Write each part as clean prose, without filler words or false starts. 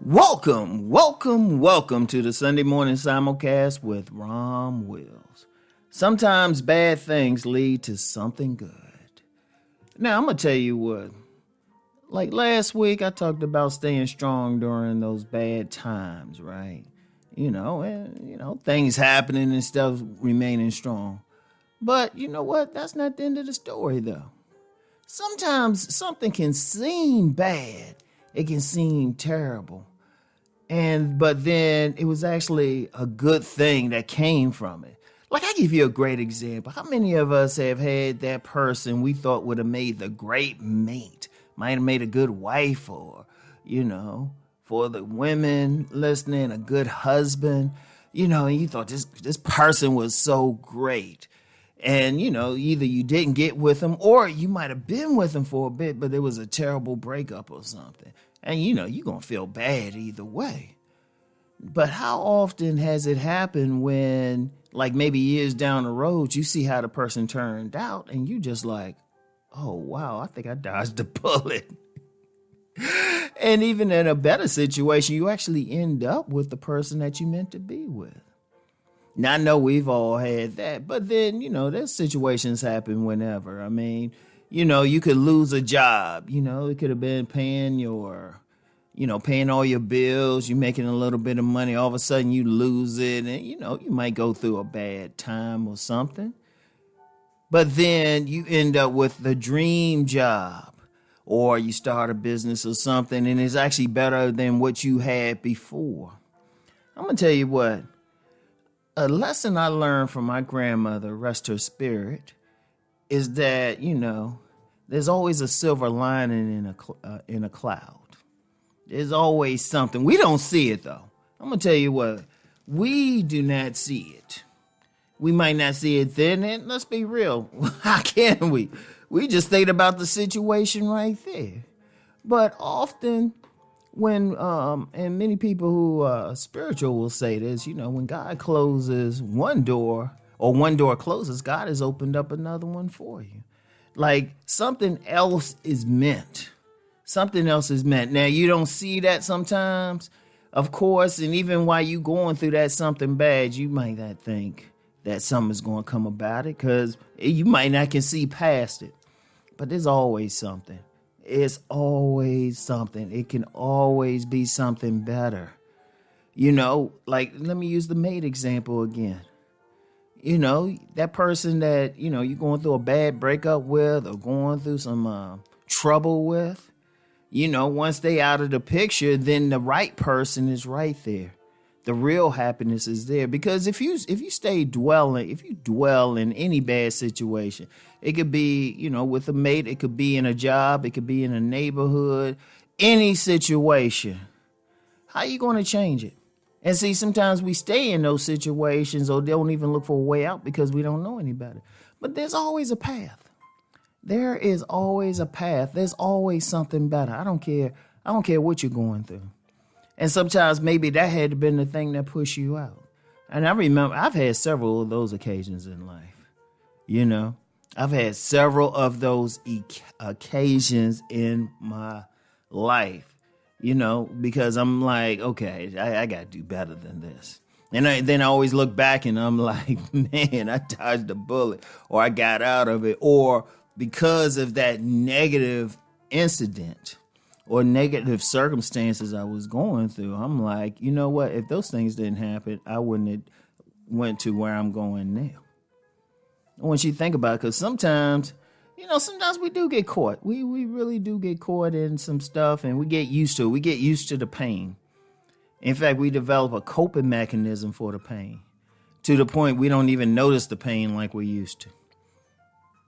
Welcome to the Sunday morning simulcast with Rom Wills. Sometimes bad things lead to something good. Now, I'm going to tell you what. Like last week, I talked about staying strong during those bad times, right? Things happening and stuff remaining strong. But you know what? That's not the end of the story, though. Sometimes something can seem bad. It can seem terrible. But then it was actually a good thing that came from it. Like, I give you a great example. How many of us have had that person we thought would have made the great mate, might have made a good wife, or, for the women listening, a good husband, and you thought this person was so great. And, either you didn't get with them or you might have been with them for a bit, but it was a terrible breakup or something. And, you're going to feel bad either way. But how often has it happened when, like maybe years down the road, you see how the person turned out and you just like, oh, wow, I think I dodged a bullet. And even in a better situation, you actually end up with the person that you meant to be with. Now, I know we've all had that, but then, there's situations happen whenever. I mean, you could lose a job. It could have been paying all your bills. You're making a little bit of money. All of a sudden, you lose it. And, you might go through a bad time or something. But then you end up with the dream job. Or you start a business or something, and it's actually better than what you had before. I'm going to tell you what. A lesson I learned from my grandmother, rest her spirit, is that, there's always a silver lining in a cloud. There's always something. We don't see it, though. I'm going to tell you what. We do not see it. We might not see it then, and let's be real. How can we? We just think about the situation right there. But often when, and many people who are spiritual will say this, when God closes one door or one door closes, God has opened up another one for you. Like something else is meant. Something else is meant. Now, you don't see that sometimes, of course, and even while you going through that something bad, you might not think that something's going to come about it because you might not can see past it. But there's always something. It's always something. It can always be something better. Like, let me use the maid example again. That person that, you're going through a bad breakup with or going through some trouble with, once they out of the picture, then the right person is right there. The real happiness is there. Because if you dwell in any bad situation, it could be, with a mate, it could be in a job, it could be in a neighborhood, any situation. How are you going to change it? And see, sometimes we stay in those situations or don't even look for a way out because we don't know any better. But there's always a path. There is always a path. There's always something better. I don't care what you're going through. And sometimes maybe that had been the thing that pushed you out. And I remember I've had several of those occasions in life. I've had several of those occasions in my life, because I'm like, okay, I got to do better than this. And then I always look back and I'm like, man, I dodged a bullet or I got out of it. Or because of that negative incident or negative circumstances I was going through, I'm like, you know what? If those things didn't happen, I wouldn't have went to where I'm going now. I want you to think about it, because sometimes we do get caught. We really do get caught in some stuff, and we get used to it. We get used to the pain. In fact, we develop a coping mechanism for the pain to the point we don't even notice the pain like we used to.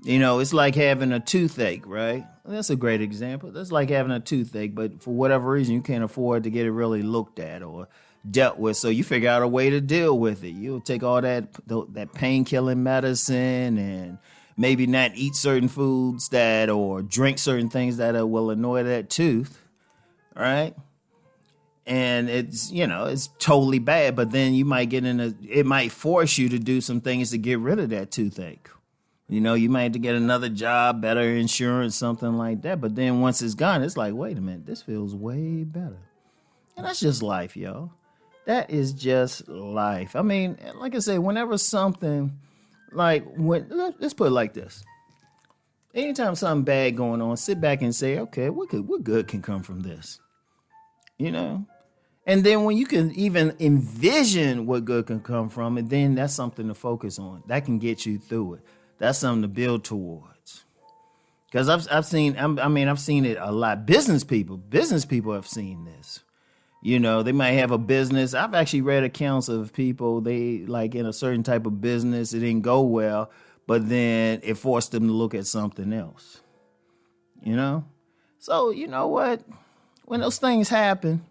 It's like having a toothache, right? That's a great example. That's like having a toothache, but for whatever reason, you can't afford to get it really looked at or dealt with. So you figure out a way to deal with it. You'll take all that pain-killing medicine and maybe not eat certain foods or drink certain things that will annoy that tooth, right? And it's totally bad, but then you might it might force you to do some things to get rid of that toothache. You might have to get another job, better insurance, something like that. But then once it's gone, it's like, wait a minute, this feels way better. And that's just life, y'all. That is just life. I mean, like I say, whenever something let's put it like this. Anytime something bad going on, sit back and say, okay, what good can come from this? You know? And then when you can even envision what good can come from it, then that's something to focus on. That can get you through it. That's something to build towards. Because I've seen it a lot. Business people have seen this. You know, they might have a business. I've actually read accounts of people, they like in a certain type of business, it didn't go well, but then it forced them to look at something else. You know? So, you know what? When those things happen,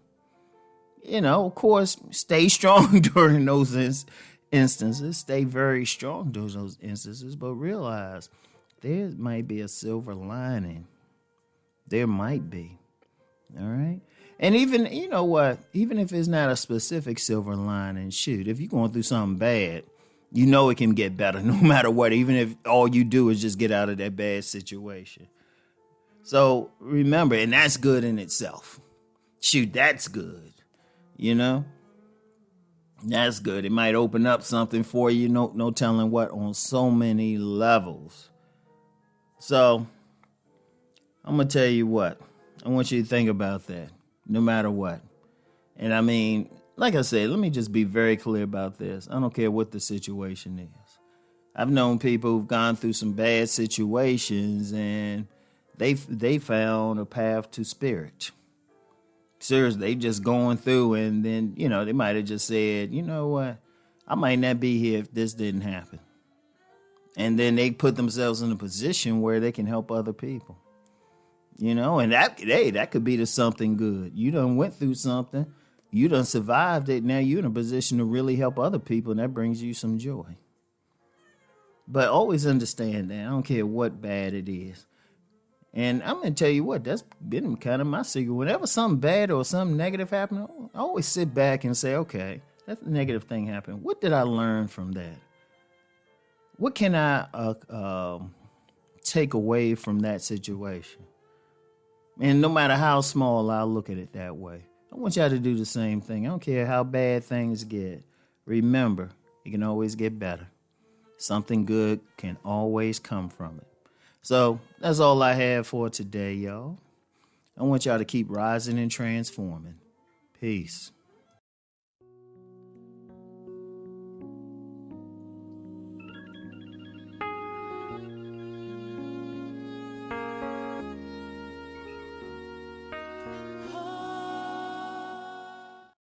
you know, of course, stay strong during those instances. Stay very strong during those instances, but realize there might be a silver lining. There might be. All right? And even, you know what, even if it's not a specific silver lining, shoot, if you're going through something bad, you know it can get better no matter what, even if all you do is just get out of that bad situation. So remember, and that's good in itself. Shoot, that's good. You know? That's good. It might open up something for you, no telling what, on so many levels. So I'm going to tell you what. I want you to think about that. No matter what. And I mean, like I said, let me just be very clear about this. I don't care what the situation is. I've known people who've gone through some bad situations and they found a path to spirit. Seriously, they just going through and then, you know, they might have just said, you know what, I might not be here if this didn't happen. And then they put themselves in a position where they can help other people. You know, and that could be to something good. You done went through something. You done survived it. Now you're in a position to really help other people, and that brings you some joy. But always understand that. I don't care what bad it is. And I'm going to tell you what, that's been kind of my secret. Whenever something bad or something negative happens, I always sit back and say, okay, that negative thing happened. What did I learn from that? What can I take away from that situation? And no matter how small, I'll look at it that way. I want y'all to do the same thing. I don't care how bad things get. Remember, it can always get better. Something good can always come from it. So that's all I have for today, y'all. I want y'all to keep rising and transforming. Peace.